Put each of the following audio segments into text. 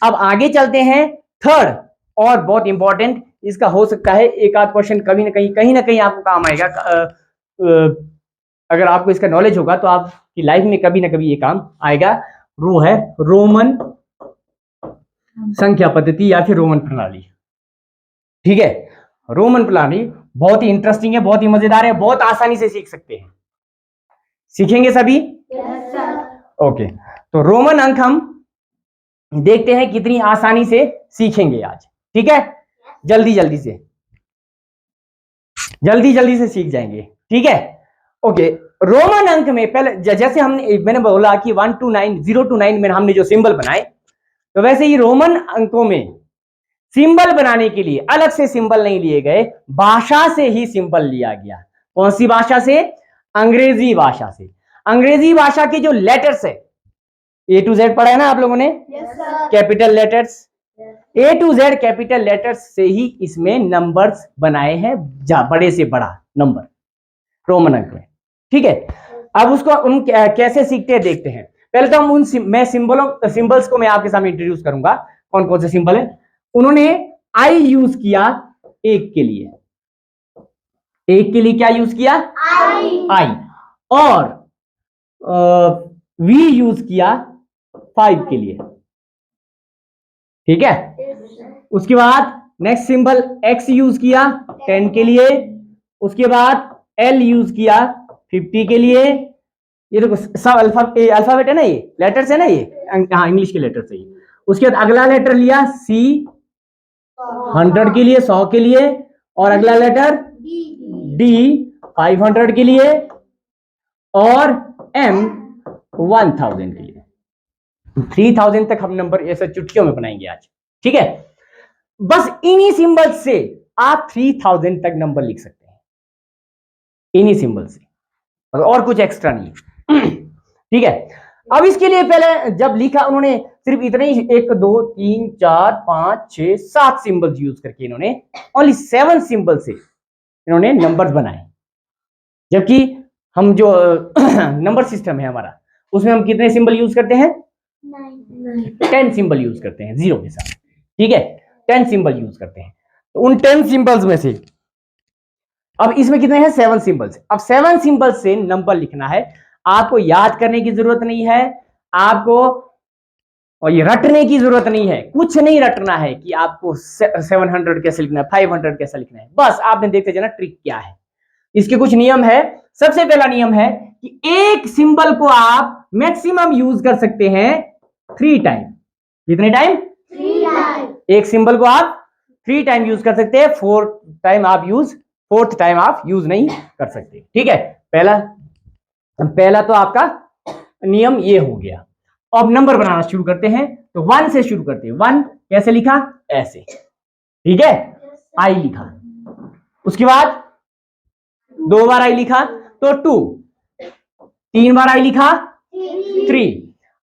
अब आगे चलते हैं थर्ड, और बहुत इंपॉर्टेंट, इसका हो सकता है एक आध क्वेश्चन कभी ना कहीं आपको काम आएगा। अगर आपको इसका नॉलेज होगा तो आपकी लाइफ में कभी ना कभी ये काम आएगा। वो है रोमन संख्या पद्धति या फिर रोमन प्रणाली। ठीक है, रोमन प्रणाली बहुत ही इंटरेस्टिंग है, बहुत ही मजेदार है, बहुत आसानी से सीख सकते हैं। सीखेंगे सभी? Yes sir. ओके, तो रोमन अंक हम देखते हैं कितनी आसानी से सीखेंगे आज। ठीक है, जल्दी जल्दी से सीख जाएंगे। ठीक है, ओके। रोमन अंक में पहले जैसे मैंने बोला कि 1 to 9, 0 to 9 में हमने जो सिंबल बनाए, तो वैसे ही रोमन अंकों में सिंबल बनाने के लिए अलग से सिंबल नहीं लिए गए, भाषा से ही सिंबल लिया गया। कौन सी भाषा से? अंग्रेजी भाषा से। अंग्रेजी भाषा के जो लेटर्स है, A to Z पढ़ा है ना आप लोगों ने? Yes sir. Capital letters, A to Z capital letters से ही इसमें नंबर्स बनाए हैं, बड़े से बड़ा नंबर रोमन अंक में। ठीक है, अब उसको उन कैसे सीखते हैं देखते हैं। पहले तो हम मैं सिंबल्स को मैं आपके सामने इंट्रोड्यूस करूंगा, कौन कौन से सिंबल है। उन्होंने आई यूज किया एक के लिए, क्या यूज किया? आई। और वी यूज किया 5 के लिए। ठीक है, उसके बाद नेक्स्ट सिंबल एक्स यूज किया 10 के लिए, उसके बाद एल यूज किया 50 के लिए। ये देखो सब अल्फाबेट है ना, ये लेटर्स है ना, ये हाँ इंग्लिश के लेटर्स है ये। उसके बाद अगला लेटर लिया सी 100 के लिए, 100 के लिए, और अगला लेटर डी 500 के लिए, और एम 1000 के लिए। 3000 तक हम नंबर ऐसे चुटकियों में बनाएंगे आज। ठीक है, बस इन्हीं सिंबल से आप 3000 तक नंबर लिख सकते हैं, इन्हीं सिंबल से, और कुछ एक्स्ट्रा नहीं। ठीक है, अब इसके लिए पहले जब लिखा उन्होंने सिर्फ इतने ही 1 2 3 4 5 6 7 सिंबल्स यूज करके इन्होंने ओनली 7 सिंबल से इन्होंने नंबर्स बनाए। जबकि हम जो नंबर सिस्टम है हमारा, उसमें हम कितने सिंबल यूज करते हैं? 10 सिंबल यूज करते हैं जीरो के साथ। ठीक है, 10 सिंबल यूज करते हैं। तो उन 10 सिंबल्स में से अब इसमें कितने हैं? 7 सिंबल्स। अब 7 सिंबल्स से नंबर लिखना है, आपको याद करने की जरूरत नहीं है, आपको और ये रटने की जरूरत नहीं है, कुछ नहीं रटना है कि आपको 700 कैसे लिखना है, 500 कैसे लिखना है। बस आपने देखते जाना ट्रिक क्या है। इसके कुछ नियम है। सबसे पहला नियम है कि एक सिंबल को आप मैक्सिमम यूज कर सकते हैं 3 टाइम। कितने टाइम? 3 टाइम। एक सिंबल को आप 3 टाइम यूज कर सकते हैं, फोर्थ टाइम आप यूज नहीं कर सकते। ठीक है, पहला तो आपका नियम ये हो गया। अब नंबर बनाना शुरू करते हैं, तो 1 से शुरू करते हैं। 1 कैसे लिखा? ऐसे। ठीक है, आई लिखा, उसके बाद 2 बार आई लिखा तो 2, 3 बार आई लिखा 3।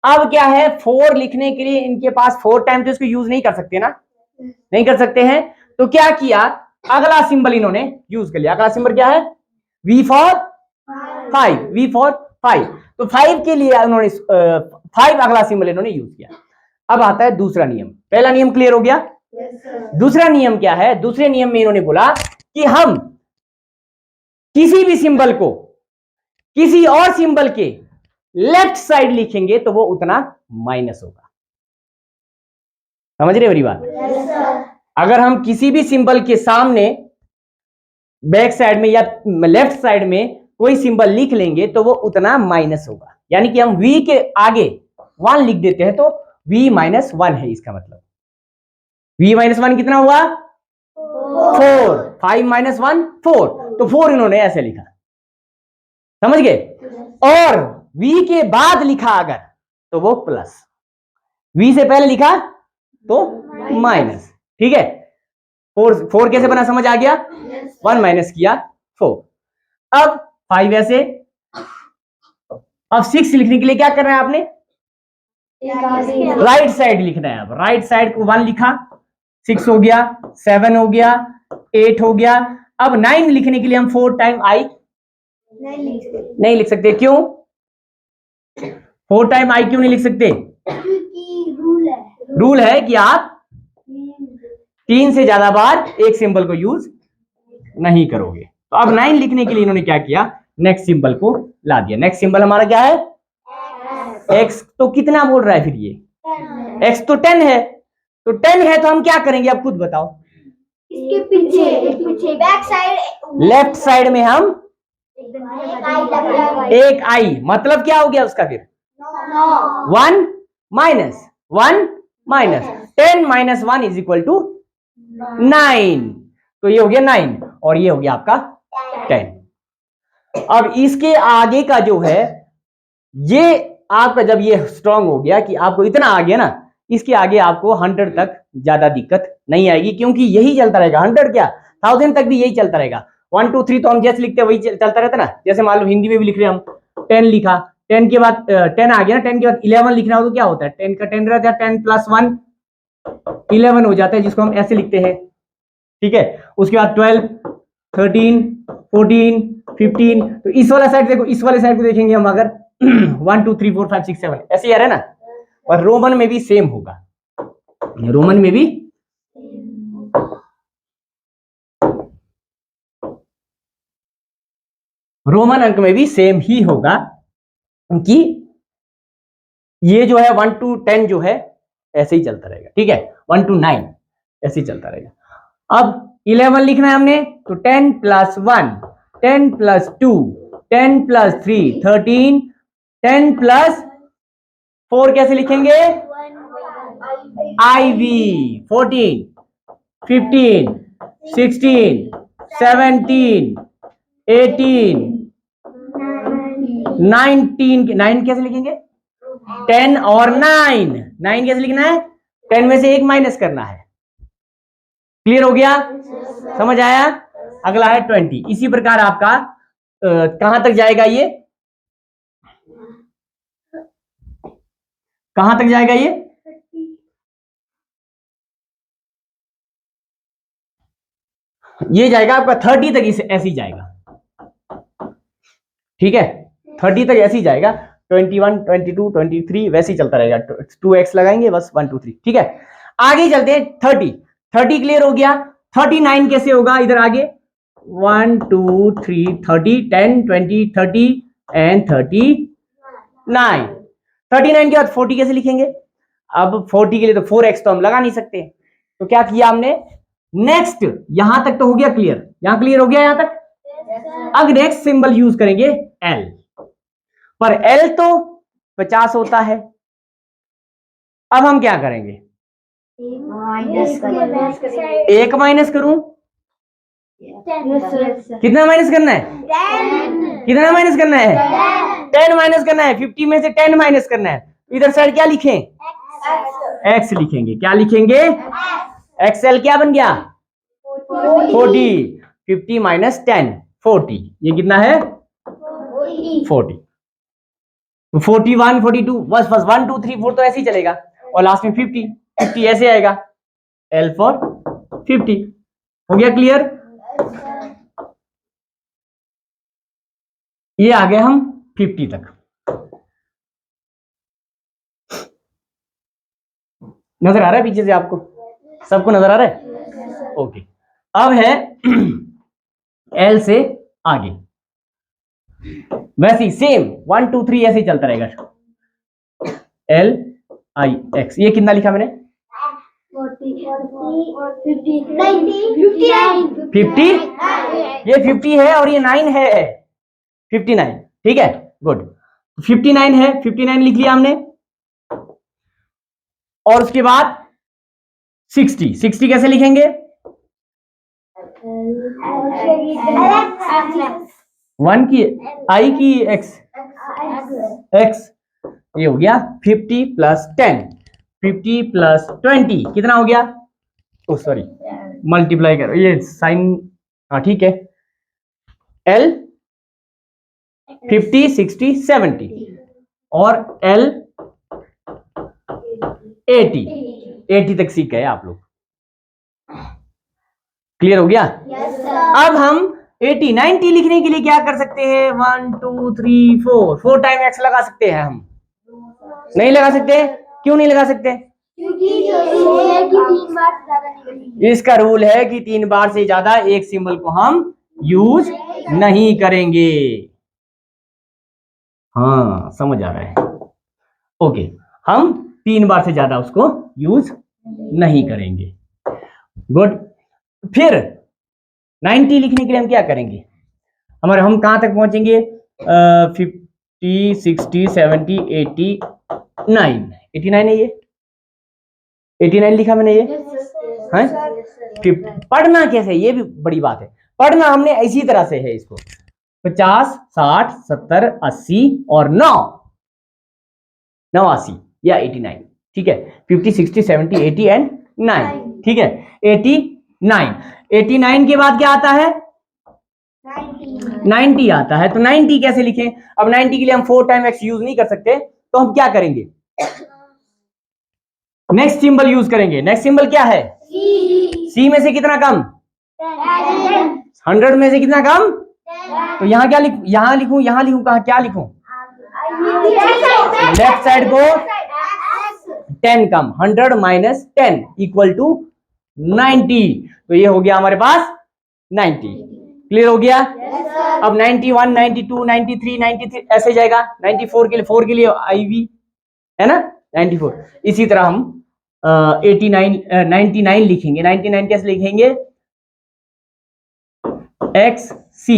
अब क्या है, 4 लिखने के लिए इनके पास 4 टाइम तो इसको यूज नहीं कर सकते ना, नहीं कर सकते हैं। तो क्या किया, अगला सिंबल इन्होंने यूज कर लिया। अगला सिंबल क्या है? V for 5, V for 5। तो 5 के लिए उन्होंने 5 अगला सिंबल इन्होंने यूज किया। अब आता है दूसरा नियम। पहला नियम क्लियर हो गया? दूसरा नियम क्या है? दूसरे नियम में इन्होंने बोला कि हम किसी भी सिंबल को किसी और सिंबल के लेफ्ट साइड लिखेंगे तो वो उतना माइनस होगा। समझ रहे मेरी बात? अगर हम किसी भी सिंबल के सामने बैक साइड में या लेफ्ट साइड में कोई सिंबल लिख लेंगे तो वो उतना माइनस होगा। यानी कि हम V के आगे 1 लिख देते हैं तो V माइनस 1 है, इसका मतलब V माइनस 1 कितना हुआ? 4। 5 माइनस 1 4, तो 4 इन्होंने ऐसे लिखा। समझ गए? और V के बाद लिखा अगर तो वो प्लस, V से पहले लिखा तो माइनस। ठीक है, 4 कैसे बना समझ आ गया? 1 माइनस किया 4। अब 5 ऐसे। अब 6 लिखने के लिए क्या करना है आपने? राइट साइड लिखना है। अब राइट साइड को 1 लिखा, 6 हो गया, 7 हो गया, 8 हो गया। अब 9 लिखने के लिए हम 4 टाइम आई नहीं लिख सकते। क्यों 4 टाइम आई क्यों नहीं लिख सकते? क्योंकि रूल है। रूल है कि आप 3 से ज्यादा बार एक सिंबल को यूज नहीं करोगे। तो अब 9 लिखने के लिए इन्होंने क्या किया, नेक्स्ट सिंबल को ला दिया। नेक्स्ट सिंबल हमारा क्या है, x। तो कितना बोल रहा है फिर ये, x तो 10 है, तो 10 है तो हम क्या करेंगे, अब खुद बताओ। इसके पीछे बैक साइड लेफ्ट साइड में हम एक आई, मतलब क्या हो गया उसका फिर 1 minus 10 minus 1 is equal to 9। तो ये हो गया 9 और ये हो गया आपका 10। अब इसके आगे का जो है, ये आपका जब ये स्ट्रांग हो गया कि आपको इतना आ गया ना, इसके आगे आपको 100 तक ज्यादा दिक्कत नहीं आएगी, क्योंकि यही चलता रहेगा। 100 क्या 1000 तक भी यही चलता रहेगा। 1 2 3 तो हम जैसे लिखते हैं वही चलता रहता ना। जैसे मान लो हिंदी में भी लिख रहे हैं हम, 10 लिखा, 10 के बाद 10 आ गया ना, 10 के बाद 11 लिखना हो तो क्या होता है, 10 का 10 रहता है, 10 प्लस 1 11 हो जाता है, जिसको हम ऐसे लिखते हैं। ठीक है, उसके बाद 12 13 14 15। तो इस वाला साइड देखो, इस वाले साइड को देखेंगे हम अगर 1 2 3 4 5 6 7 ऐसे ही आ रहा है ना। और रोमन में भी सेम होगा, रोमन में भी रोमन अंक में भी सेम ही होगा, क्योंकि ये जो है 1 to 10 जो है ऐसे ही चलता रहेगा। ठीक है, 1 to 9 ऐसे ही चलता रहेगा। अब 11 लिखना है हमने, तो 10 प्लस 1 10 प्लस 2 10 प्लस 3 13 10 प्लस 4 कैसे लिखेंगे, IV 14 15 16 17 18 19 9 कैसे लिखेंगे, 10 और 9 कैसे लिखना है, 10 में से 1 माइनस करना है। क्लियर हो गया, समझ आया। अगला है 20। इसी प्रकार आपका कहां तक जाएगा, ये कहां तक जाएगा, ये जाएगा आपका 30 तक, इसे ऐसे ही जाएगा। ठीक है, 30 तक ऐसे ही जाएगा। 21 22 23 वैसे ही चलता रहेगा, 2x लगाएंगे बस 1 2 3। ठीक है, आगे चलते हैं। 30 क्लियर हो गया। 39 कैसे होगा, इधर आगे 1 2 3 30 10 20 30 एंड 39। 39 के बाद 40 कैसे लिखेंगे। अब 40 के लिए तो 4x तो हम लगा नहीं सकते, तो क्या किया हमने, नेक्स्ट यहां तक तो हो गया क्लियर, यहां क्लियर हो गया यहां तक। अब नेक्स्ट सिंबल यूज करेंगे L, पर L तो 50 होता है। अब हम क्या करेंगे, एक माइनस करूं, कितना माइनस करना है, कितना माइनस करना है, 10 माइनस करना है। 50 में से 10 माइनस करना है। इधर साइड क्या लिखें, x लिखेंगे। क्या लिखेंगे, XL क्या बन गया 40। 50 माइनस 10 40, ये कितना है 40। 41 42 बस 1 2 3 4 तो ऐसे ही चलेगा, और लास्ट में 50 ऐसे आएगा, L फॉर 50। हो गया क्लियर। ये आ गए हम 50 तक। नजर आ रहा है पीछे से आपको, सबको नजर आ रहा है, ओके। अब है L से आगे, वैसे ही सेम 1 2 3 ऐसे ही चलता रहेगा। L I X, ये कितना लिखा मैंने 50, ये 50 है और ये 9 है 59। ठीक है, गुड। 59 है, 59 लिख लिया हमने। और उसके बाद 60 कैसे लिखेंगे, 1 की I की X, ये हो गया 50 प्लस 10 50 प्लस 20 कितना हो गया, ओ सॉरी मल्टीप्लाई करो, ये साइन, हाँ ठीक है। L 50 60 70 और L 80 तक सीख गए आप लोग। क्लियर हो गया। अब हम 80 90 लिखने के लिए क्या कर सकते हैं, 1 2 3 4 टाइम x लगा सकते हैं हम, नहीं लगा सकते, क्यों नहीं लगा सकते, क्योंकि जो रूल है कि 3 बार से ज्यादा नहीं करेंगे। इसका रूल है कि 3 बार से ज्यादा एक सिंबल को हम यूज नहीं करेंगे। हाँ, समझ आ रहा है। ओके, हम 3 बार से ज्यादा उसको यूज नहीं करेंगे। गुड। फिर 90 लिखने के लिए हम क्या करेंगे? हम कहां तक पहुंचेंगे? 50, 60, 70, 89। 89 है ये? 89 लिखा मैंने ये है। पढ़ना कैसे, ये भी बड़ी बात है। पढ़ना हमने इसी तरह से है इसको, 50, 60, 70, 80 और 89 या 89। ठीक है, 50, 60, 70, 80 एंड 9। ठीक है, 89। 89 के बाद क्या आता है? 90 आता है। तो 90 कैसे लिखें? अब 90 के लिए हम 4 टाइम x यूज नहीं कर सकते, तो हम क्या करेंगे? नेक्स्ट सिंबल यूज करेंगे। नेक्स्ट सिंबल क्या है? C में से कितना कम? 100 में से कितना कम? तो यहाँ क्या लिखूं? यहाँ लिखूं, यहाँ लिखूं, कहा क्या लिखूं? लेफ्ट साइड को 10 कम, 100 माइनस 10 इक्वल टू 90। तो ये हो गया हमारे पास 90। क्लियर हो गया? अब 91, 92, 93, 93 ऐसे जाएगा। 94 के लिए 4 के लिए IV है ना, 94। इसी तरह हम 89 99 लिखेंगे। 99 कैसे लिखेंगे? X C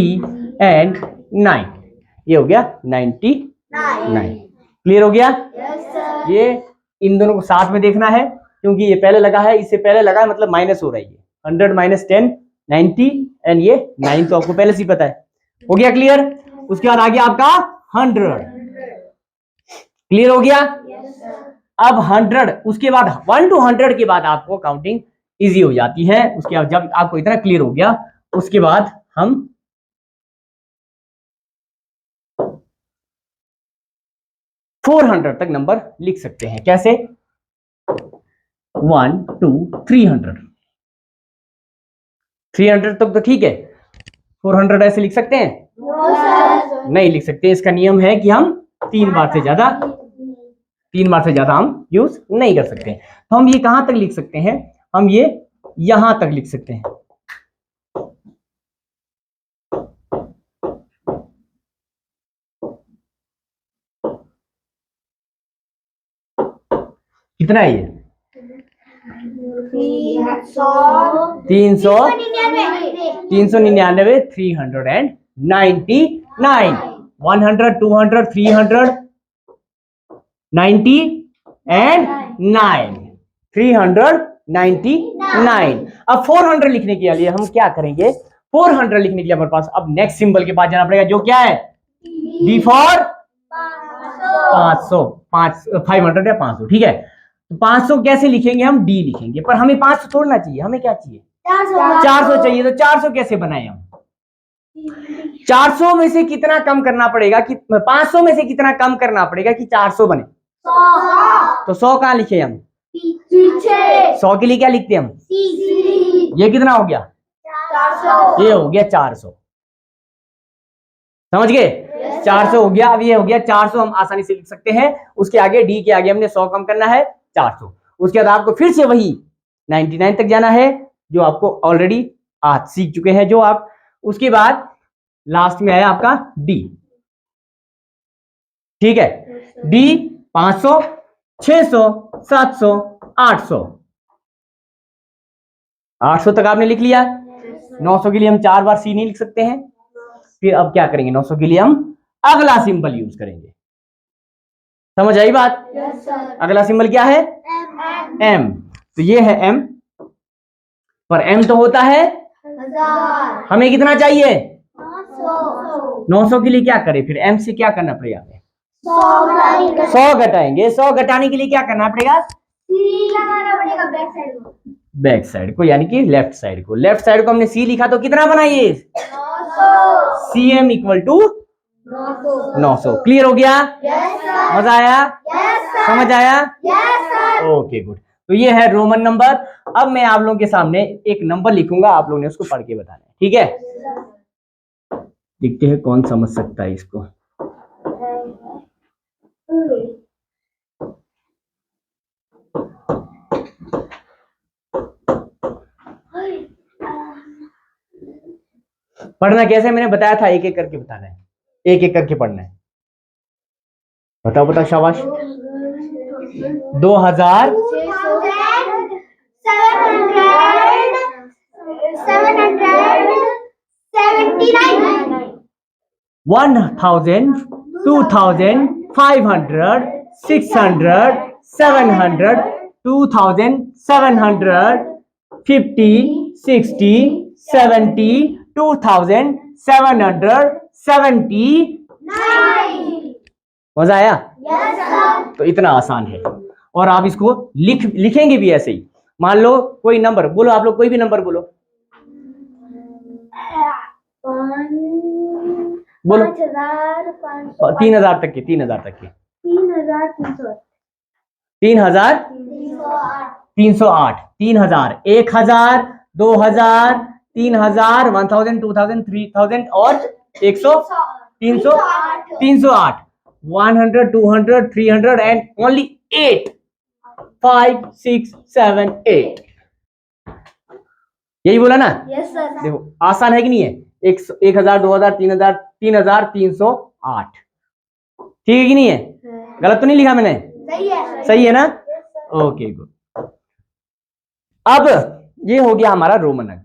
and 9। ये हो गया 99। क्लियर हो गया? ये इन दोनों को साथ में देखना है, क्योंकि ये पहले लगा है, इससे पहले लगा है, मतलब माइनस हो रहा है। 100 माइनस 10 90 एंड ये 9 तो आपको पहले से ही पता है। हो गया क्लियर? उसके बाद आ गया आपका 100। क्लियर हो गया? अब 100, उसके बाद 1 to 100 के बाद आपको काउंटिंग इजी हो जाती है। उसके बाद जब आपको इतना क्लियर हो गया, उसके बाद हम 400 तक नंबर लिख सकते हैं। कैसे? 1 2 300। 300 तक तो ठीक है। 400 ऐसे लिख सकते हैं? नहीं लिख सकते। इसका नियम है कि हम 3 बार से ज्यादा हम यूज नहीं कर सकते। तो हम ये कहां तक लिख सकते हैं? हम ये यहां तक लिख सकते हैं। कितना है ये? 399, 399, 100, 200, 300, 90 एंड 9, 399। अब 400 लिखने के लिए हम क्या करेंगे? 400 लिखने के लिए हमारे पास अब नेक्स्ट सिंबल के पास जाना पड़ेगा, जो क्या है? D फॉर 500, 500 या 500। ठीक है, तो 500 कैसे लिखेंगे? हम D लिखेंगे, पर हमें 500 तोड़ना चाहिए। हमें क्या चाहिए? 400 चाहिए। तो 400 कैसे बनाए हम? 400 में से कितना कम करना पड़ेगा कि 500 में से कितना कम करना पड़ेगा कि 400 बने? 100। तो 100 कहां लिखे हम? पीछे। 100 के लिए क्या लिखते हैं हम? ये कितना हो गया? 400। ये हो गया 400। समझ गए? 400 हो गया। अब ये हो गया 400, हम आसानी से लिख सकते हैं। उसके आगे D के आगे हमने 100 कम करना है, 400। उसके बाद आपको फिर से वही 99 तक जाना है, जो आपको ऑलरेडी आज सीख चुके हैं जो आप। उसके बाद लास्ट में आया आपका D। ठीक है, D 500, 600, 700, 800। 800 तक आपने लिख लिया। 900 के लिए हम 4 बार C नहीं लिख सकते हैं। फिर अब क्या करेंगे? 900 के लिए हम अगला सिंबल यूज करेंगे। समझ आई बात? अगला सिंबल क्या है? M। तो ये है M, पर M तो होता है 1000। हमें कितना चाहिए? 900 के लिए क्या करें? फिर M से क्या करना पड़ेगा? 100 घटाएंगे। 100 घटाने के लिए क्या करना पड़ेगा? बैक साइड को, यानी कि लेफ्ट साइड को। लेफ्ट साइड को हमने C लिखा, तो कितना बनाइए? 900। CM equal to 900। क्लियर हो गया? मजा आया? समझ आया? Okay good. तो ये है रोमन नंबर। अब मैं आप लोगों के सामने एक नंबर लिखूंगा, आप लोगों ने उसको पढ़ के बताना है। ठीक है, देखते हैं कौन समझ सकता है इसको। पढ़ना कैसे मैंने बताया था, एक एक करके बताना है, एक एक करके पढ़ना है। बताओ बताओ, शाबाश। 2000 1000 2000 500 600 700 2700 50 60 70 2770। मजा आया? तो इतना आसान है, और आप इसको लिखेंगे भी ऐसे ही। मान लो कोई नंबर बोलो, आप लोग कोई भी नंबर बोलो, बोलो 3000 तक के, 3000 तक के, 3308 3000 1000 2000 3000 1000 2000 3000 और 100 300 308 100 200 300 and only 8 5 6 7 8। यही बोला ना? Yes sir. देखो आसान है कि नहीं है? 1000 2000 3000 3308। ठीक है कि नहीं है? गलत तो नहीं लिखा मैंने? सही है। सही है ना? Okay good. अब ये हो गया हमारा रोमन अंक।